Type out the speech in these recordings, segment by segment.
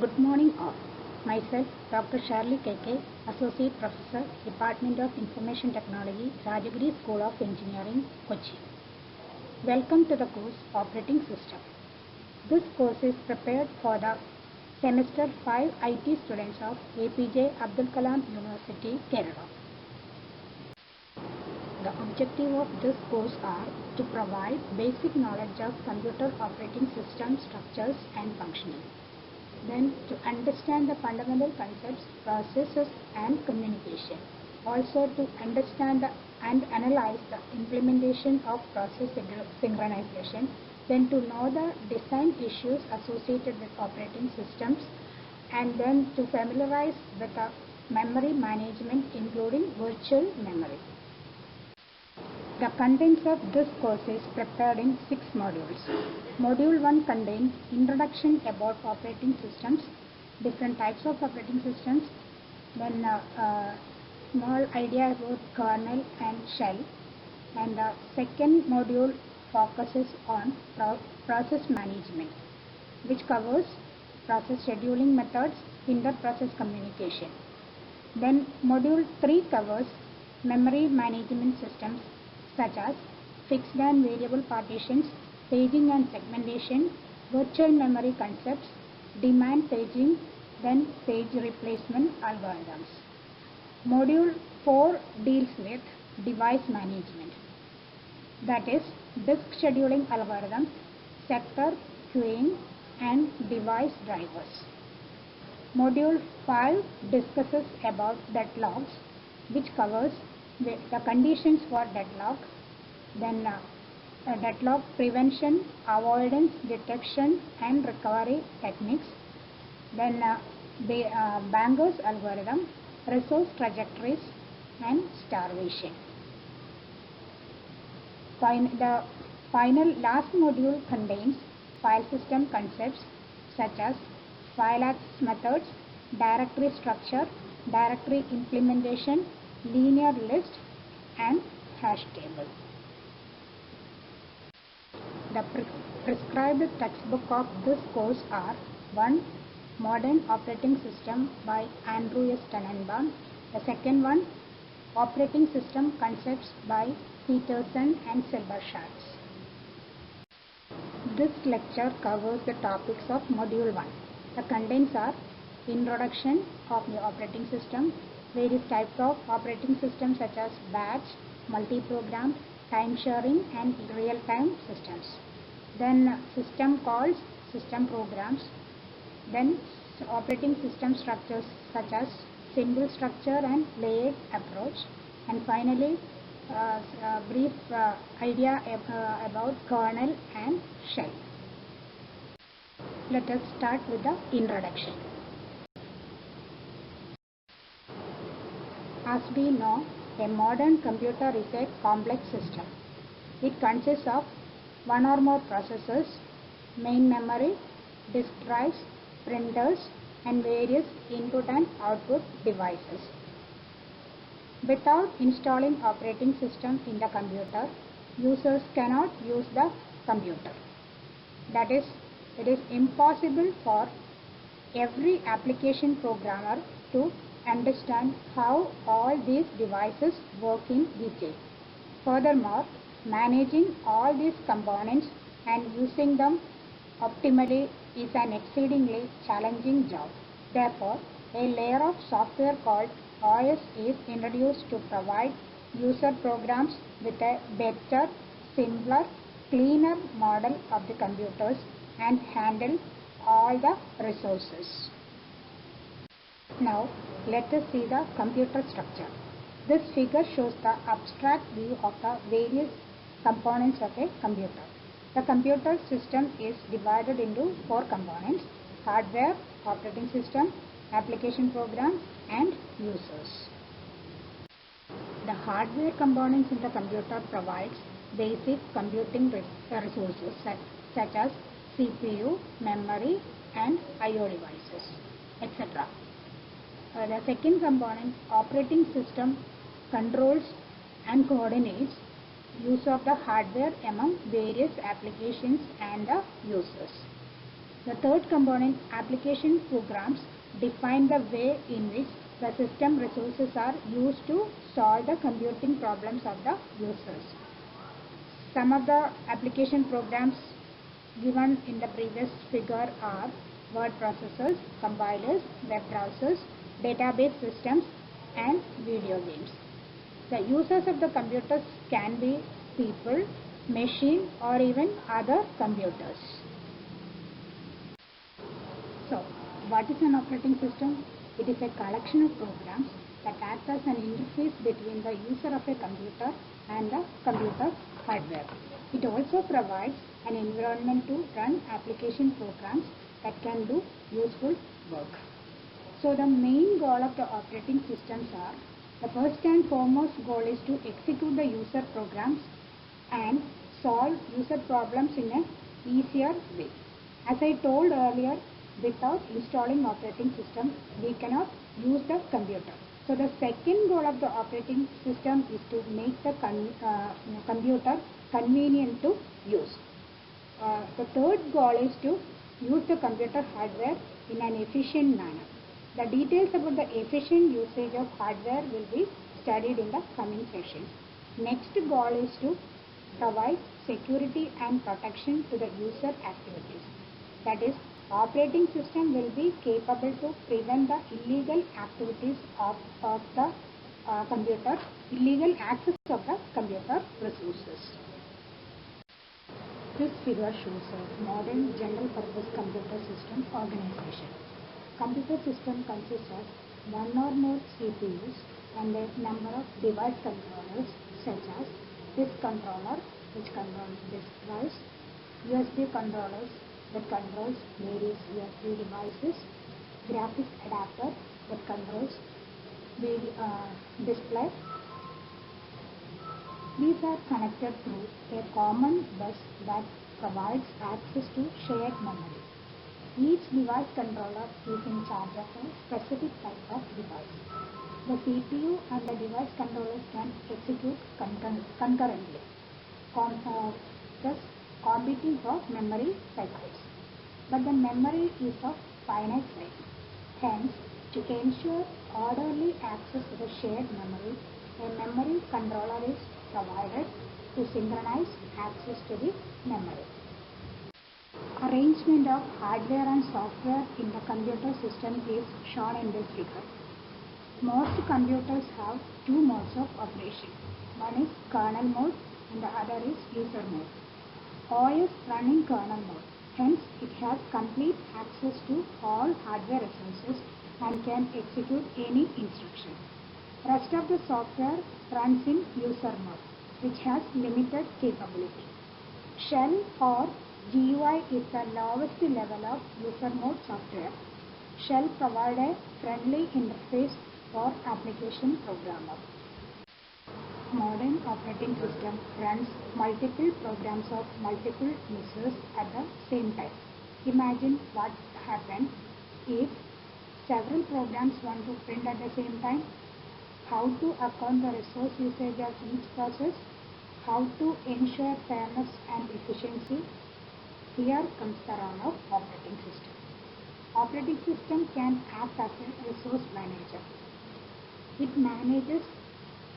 Good morning all. Myself, Dr. Shirley KK, Associate Professor, Department of Information Technology, Rajagiri School of Engineering, Kochi. Welcome to the course Operating System. This course is prepared for the Semester 5 IT students of APJ Abdul Kalam University, Kerala. The objective of this course are to provide basic knowledge of computer operating system structures and functioning. Then to understand the fundamental concepts, processes and communication. Also to understand and analyze the implementation of process synchronization. Then to know the design issues associated with operating systems. And then to familiarize with the memory management including virtual memory. The contents of this course is prepared in 6 modules. Module 1 contains introduction about operating systems, different types of operating systems, then small idea about kernel and shell, and the second module focuses on process management, which covers process scheduling methods, inter-process communication. Then module 3 covers memory management systems such as fixed and variable partitions, paging and segmentation, virtual memory concepts, demand paging, then page replacement algorithms. Module 4 deals with device management, that is disk scheduling algorithms, sector queuing and device drivers. Module 5 discusses about deadlocks, which covers the conditions for deadlock, then deadlock prevention, avoidance, detection and recovery techniques, then Banger's algorithm, resource trajectories and starvation. The last module contains file system concepts such as file access methods, directory structure, directory implementation, linear list and hash table. The prescribed textbook of this course are 1. Modern Operating System by Andrew S. Tannenbaum. The second one, Operating System Concepts by Peterson and Silberschatz. This lecture covers the topics of Module 1. The contents are introduction of the operating system, various types of operating systems such as batch, multi-program, time sharing and real-time systems. Then system calls, system programs. Then operating system structures such as single structure and layered approach. And finally, a brief idea about kernel and shell. Let us start with the introduction. As we know, a modern computer is a complex system. It consists of one or more processors, main memory, disk drives, printers, and various input and output devices. Without installing operating system in the computer, users cannot use the computer. That is, it is impossible for every application programmer to understand how all these devices work in detail. Furthermore, managing all these components and using them optimally is an exceedingly challenging job. Therefore, a layer of software called OS is introduced to provide user programs with a better, simpler, cleaner model of the computers and handle all the resources. Now, let us see the computer structure. This figure shows the abstract view of the various components of a computer. The computer system is divided into 4 components: hardware, operating system, application program and users. The hardware components in the computer provides basic computing resources such as CPU, memory and I/O devices, etc. The second component, operating system, controls and coordinates use of the hardware among various applications and the users. The third component, application programs, define the way in which the system resources are used to solve the computing problems of the users. Some of the application programs given in the previous figure are word processors, compilers, web browsers, database systems, and video games. The users of the computers can be people, machine, or even other computers. So, what is an operating system? It is a collection of programs that act as an interface between the user of a computer and the computer hardware. It also provides an environment to run application programs that can do useful work. So the main goal of the operating systems are, the first and foremost goal is to execute the user programs and solve user problems in an easier way. As I told earlier, without installing operating system, we cannot use the computer. So the second goal of the operating system is to make the computer convenient to use. The third goal is to use the computer hardware in an efficient manner. The details about the efficient usage of hardware will be studied in the coming sessions. Next goal is to provide security and protection to the user activities. That is, operating system will be capable to prevent the illegal activities of the computer, illegal access of the computer resources. This figure shows a modern general purpose computer system organization. Computer system consists of one or more CPUs and a number of device controllers such as disk controller, which controls disk drives, USB controllers that controls various USB devices, graphic adapter that controls display. These are connected through a common bus that provides access to shared memory. Each device controller is in charge of a specific type of device. The CPU and the device controllers can execute concurrently, thus competing for memory cycles. But the memory is of finite length. Hence, to ensure orderly access to the shared memory, a memory controller is provided to synchronize access to the memory. Arrangement of hardware and software in the computer system is shown in this figure. Most computers have two modes of operation. One is kernel mode and the other is user mode. OS running kernel mode. Hence, it has complete access to all hardware resources and can execute any instruction. Rest of the software runs in user mode, which has limited capability. Shell or GUI is the lowest level of user mode software. Shell provides a friendly interface for application programmer. Modern operating system runs multiple programs of multiple users at the same time. Imagine what happens if several programs want to print at the same time. How to account the resource usage of each process, how to ensure fairness and efficiency. Here comes the role of operating system. Operating system can act as a resource manager. It manages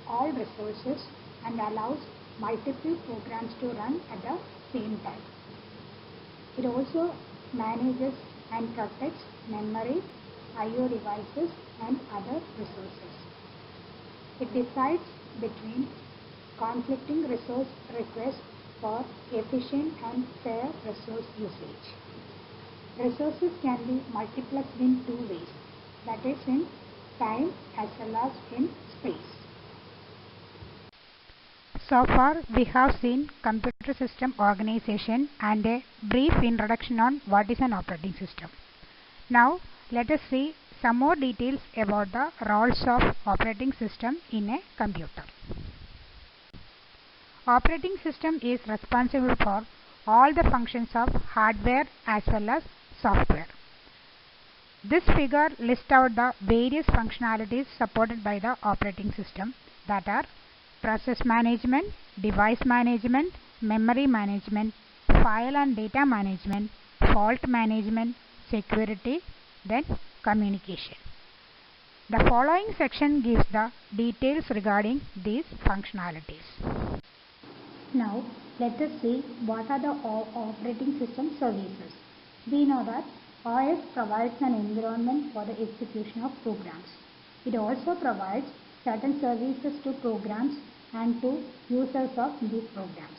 all resources and allows multiple programs to run at the same time. It also manages and protects memory, I/O devices and other resources. It decides between conflicting resource requests for efficient and fair resource usage. Resources can be multiplexed in two ways, that is in time as well as in space. So far we have seen computer system organization and a brief introduction on what is an operating system. Now let us see some more details about the roles of operating system in a computer. Operating system is responsible for all the functions of hardware as well as software. This figure lists out the various functionalities supported by the operating system, that are process management, device management, memory management, file and data management, fault management, security, then communication. The following section gives the details regarding these functionalities. Now let us see what are the operating system services. We know that OS provides an environment for the execution of programs. It also provides certain services to programs and to users of these programs.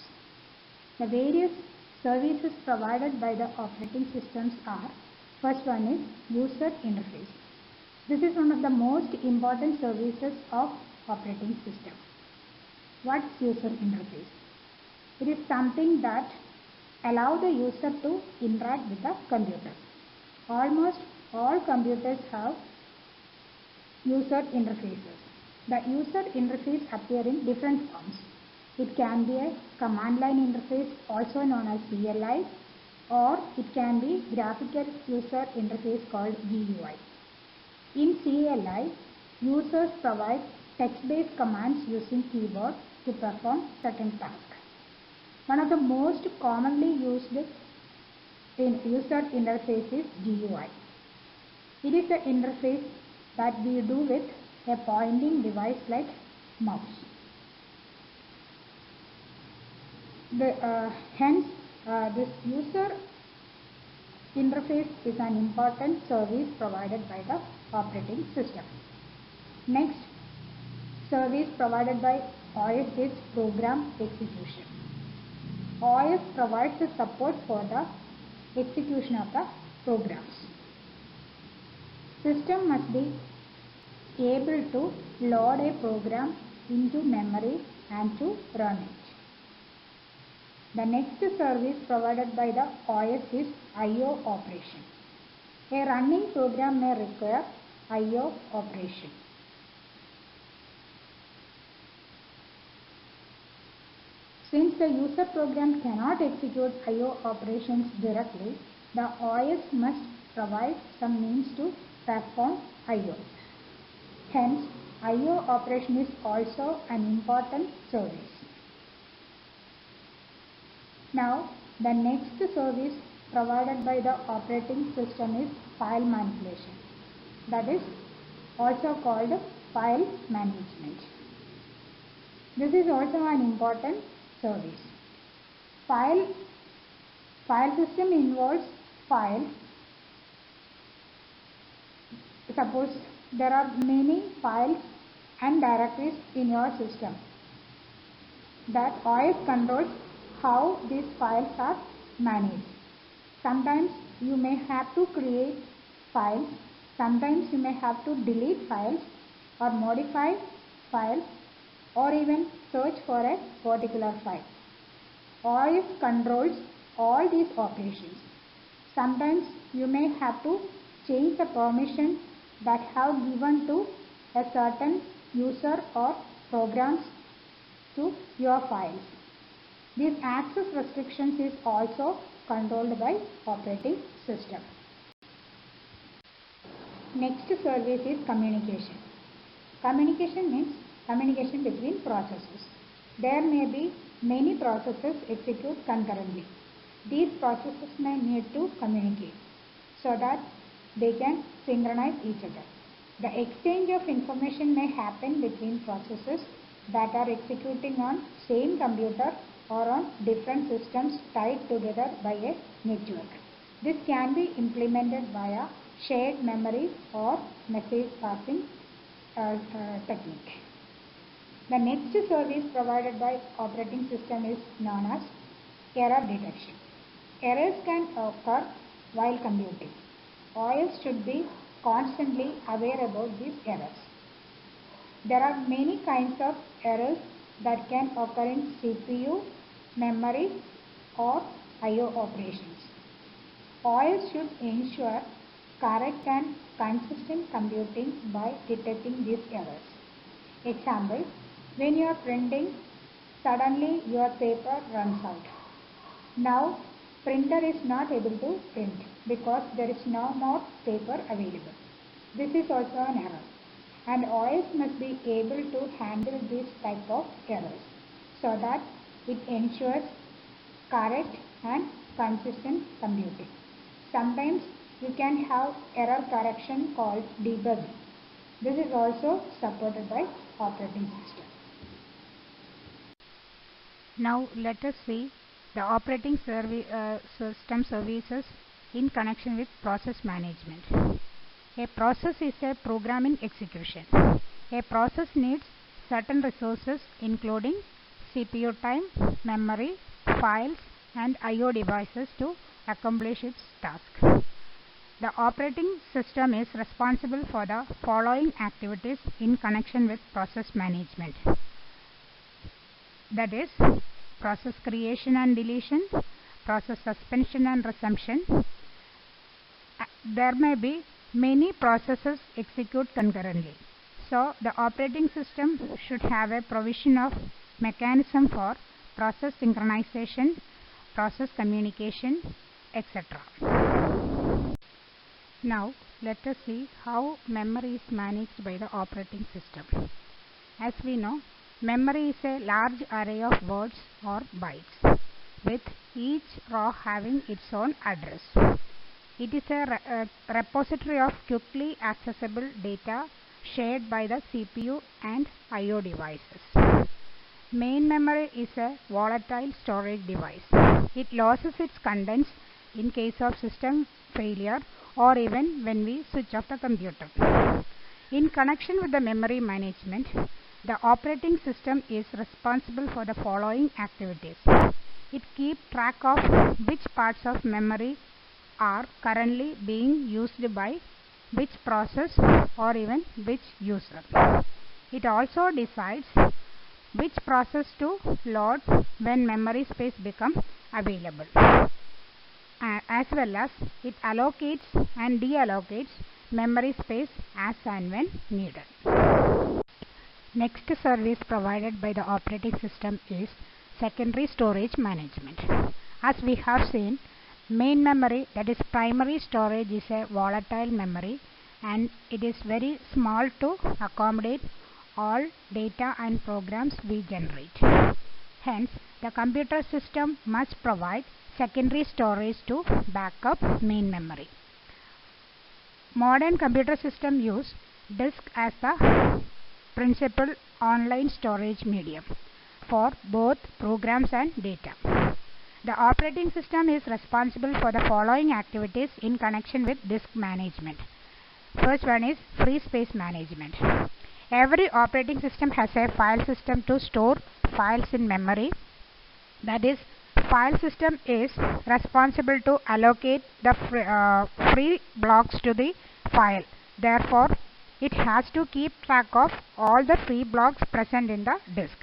The various services provided by the operating systems are: first one is user interface. This is one of the most important services of operating system. What's user interface? It is something that allows the user to interact with the computer. Almost all computers have user interfaces. The user interface appears in different forms. It can be a command line interface, also known as CLI, or it can be graphical user interface called GUI. In CLI, users provide text-based commands using keyboard to perform certain tasks. One of the most commonly used user interface is GUI. It is the interface that we do with a pointing device like mouse. Hence, this user interface is an important service provided by the operating system. Next service provided by OS is program execution. OS provides the support for the execution of the programs. System must be able to load a program into memory and to run it. The next service provided by the OS is I/O operation. A running program may require I/O operation. Since the user program cannot execute I/O operations directly, the OS must provide some means to perform I/O. Hence, I/O operation is also an important service. Now, the next service provided by the operating system is file manipulation. That is also called file management. This is also an important service. File system involves files. Suppose there are many files and directories in your system. That OS controls how these files are managed. Sometimes you may have to create files, sometimes you may have to delete files or modify files or even search for a particular file. OS controls all these operations. Sometimes you may have to change the permission that have given to a certain user or programs to your files. These access restrictions is also controlled by operating system. Next service is communication. Communication means communication between processes. There may be many processes execute concurrently. These processes may need to communicate so that they can synchronize each other. The exchange of information may happen between processes that are executing on same computer or on different systems tied together by a network. This can be implemented via shared memory or message passing technique. The next service provided by operating system is known as error detection. Errors can occur while computing. OS should be constantly aware about these errors. There are many kinds of errors that can occur in CPU, memory or I/O operations. OS should ensure correct and consistent computing by detecting these errors. Example, when you are printing, suddenly your paper runs out. Now, printer is not able to print because there is no more paper available. This is also an error, and OS must be able to handle this type of errors so that it ensures correct and consistent computing. Sometimes you can have error correction called debugging. This is also supported by operating system. Now let us see the operating system services in connection with process management. A process is a program in execution. A process needs certain resources including CPU time, memory, files and I/O devices to accomplish its task. The operating system is responsible for the following activities in connection with process management. That is, process creation and deletion, process suspension and resumption. There may be many processes execute concurrently. So the operating system should have a provision of mechanism for process synchronization, process communication, etc. Now let us see how memory is managed by the operating system. As we know, memory is a large array of words or bytes, with each row having its own address. It is a repository of quickly accessible data shared by the CPU and I/O devices. Main memory is a volatile storage device. It loses its contents in case of system failure or even when we switch off the computer. In connection with the memory management, the operating system is responsible for the following activities. It keeps track of which parts of memory are currently being used by which process or even which user. It also decides which process to load when memory space becomes available, as well as it allocates and deallocates memory space as and when needed. Next service provided by the operating system is secondary storage management. As we have seen, main memory, that is primary storage, is a volatile memory and it is very small to accommodate all data and programs we generate. Hence, the computer system must provide secondary storage to back up main memory. Modern computer systems use disk as the principal online storage medium for both programs and data. The operating system is responsible for the following activities in connection with disk management. First one is free space management. Every operating system has a file system to store files in memory. That is, file system is responsible to allocate the free blocks to the file. Therefore, it has to keep track of all the free blocks present in the disk.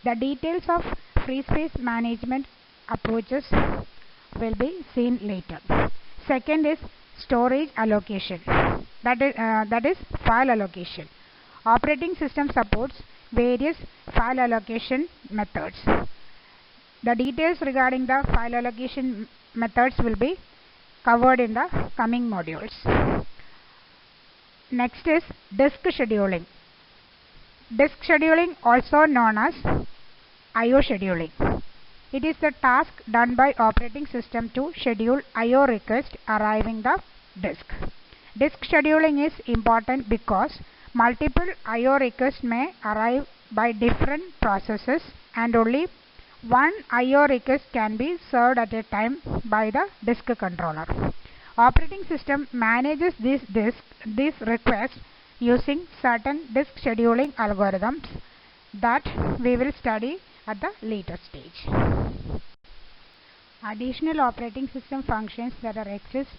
The details of free space management approaches will be seen later. Second is storage allocation. That is file allocation. Operating system supports various file allocation methods. The details regarding the file allocation methods will be covered in the coming modules. Next is disk scheduling. Disk scheduling, also known as I/O scheduling. It is the task done by operating system to schedule I/O requests arriving the disk. Disk scheduling is important because multiple I/O requests may arrive by different processes and only one I/O request can be served at a time by the disk controller. Operating system manages these requests using certain disk scheduling algorithms that we will study at the later stage. Additional operating system functions that exist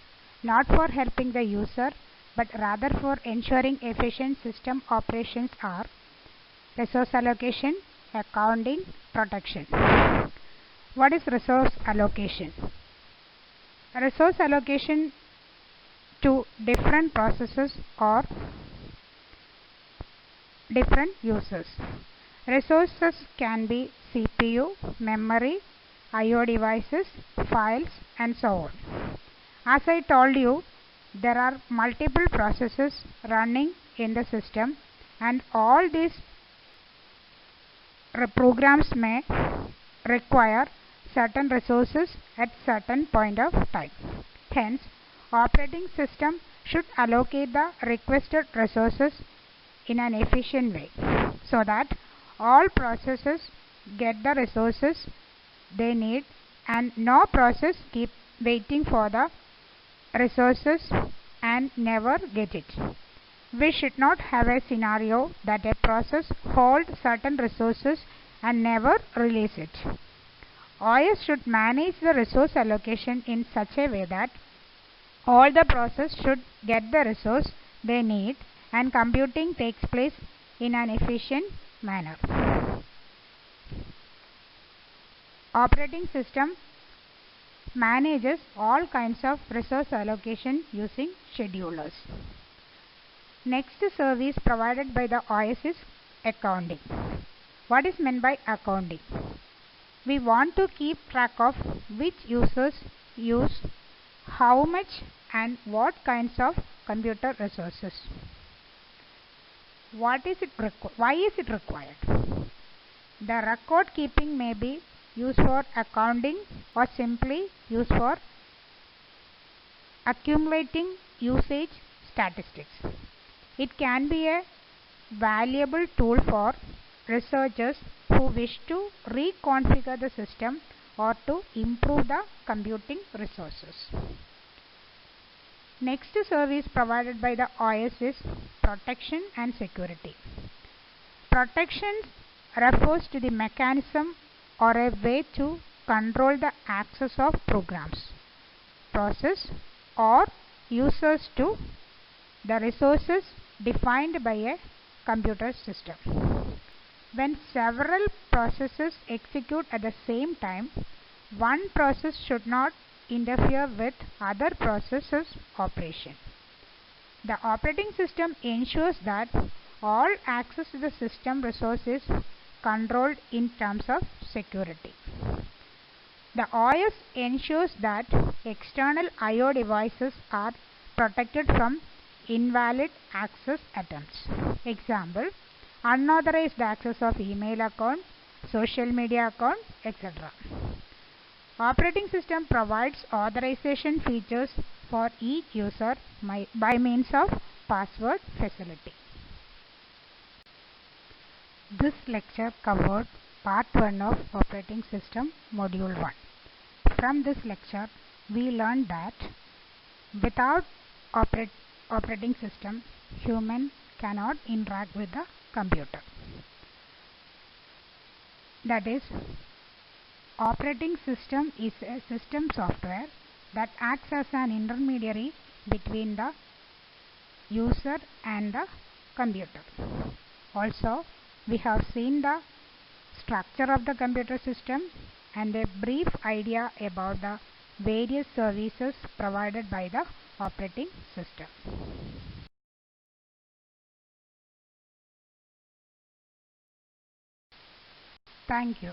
not for helping the user but rather for ensuring efficient system operations are resource allocation, accounting, protection. What is resource allocation? Resource allocation to different processes or different users. Resources can be CPU, memory, I/O devices, files and so on. As I told you, there are multiple processes running in the system and all these programs may require certain resources at certain point of time. Hence, Operating system should allocate the requested resources in an efficient way so that all processes get the resources they need and no process keep waiting for the resources and never get it. We should not have a scenario that a process holds certain resources and never release it. OS should manage the resource allocation in such a way that all the process should get the resource they need and computing takes place in an efficient manner. Operating system manages all kinds of resource allocation using schedulers. Next service provided by the OS is accounting. What is meant by accounting? We want to keep track of which users use how much and what kinds of computer resources. Why is it required? The record keeping may be used for accounting or simply used for accumulating usage statistics. It can be a valuable tool for researchers who wish to reconfigure the system or to improve the computing resources. Next service provided by the OS is protection and security. Protection refers to the mechanism or a way to control the access of programs, process or users to the resources defined by a computer system. When several processes execute at the same time, one process should not interfere with other processes' operation. The operating system ensures that all access to the system resource is controlled in terms of security. The OS ensures that external I/O devices are protected from invalid access attempts. Example, unauthorized access of email account, social media account, etc. Operating system provides authorization features for each user by means of password facility. This lecture covered part 1 of operating system module 1. From this lecture we learned that without operating system, human cannot interact with the computer. That is, operating system is a system software that acts as an intermediary between the user and the computer. Also, we have seen the structure of the computer system and a brief idea about the various services provided by the operating system. Thank you.